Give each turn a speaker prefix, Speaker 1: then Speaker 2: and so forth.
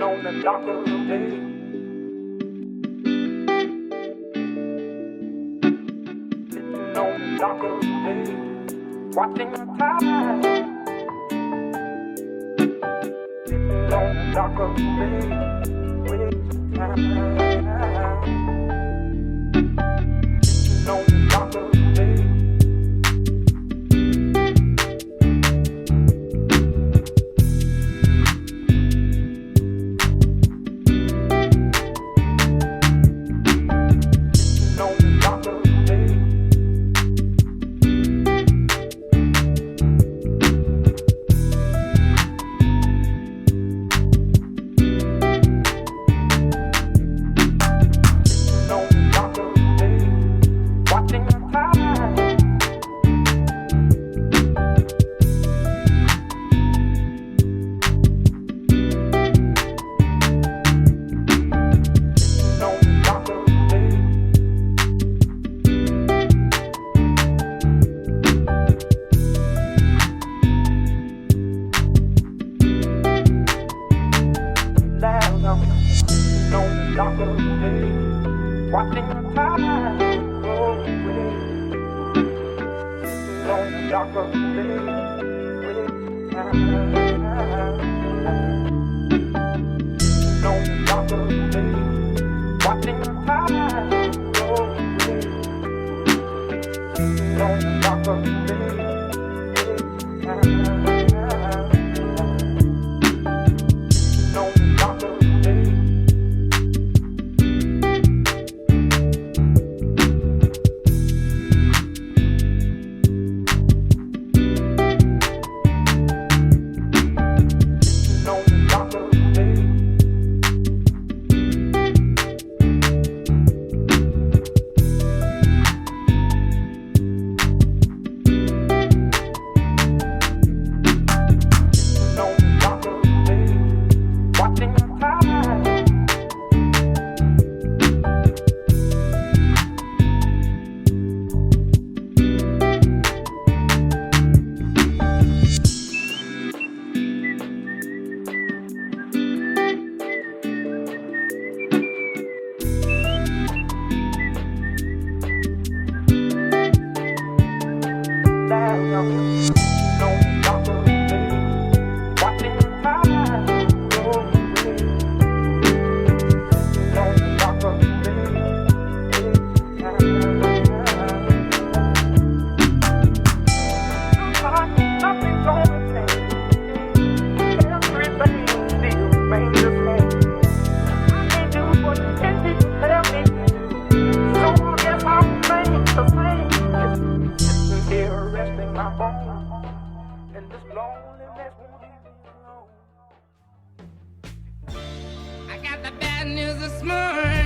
Speaker 1: on the darker day. Sitting on the darker day, watching the tide. Sitting on the darker day, wasting time. Sitting on the darker day. Watching the tide roll away, on the darker day, wasting time. On the darker day, watching the tide roll away, on the darker day, wasting time. On the darker day.
Speaker 2: I got the bad news this morning.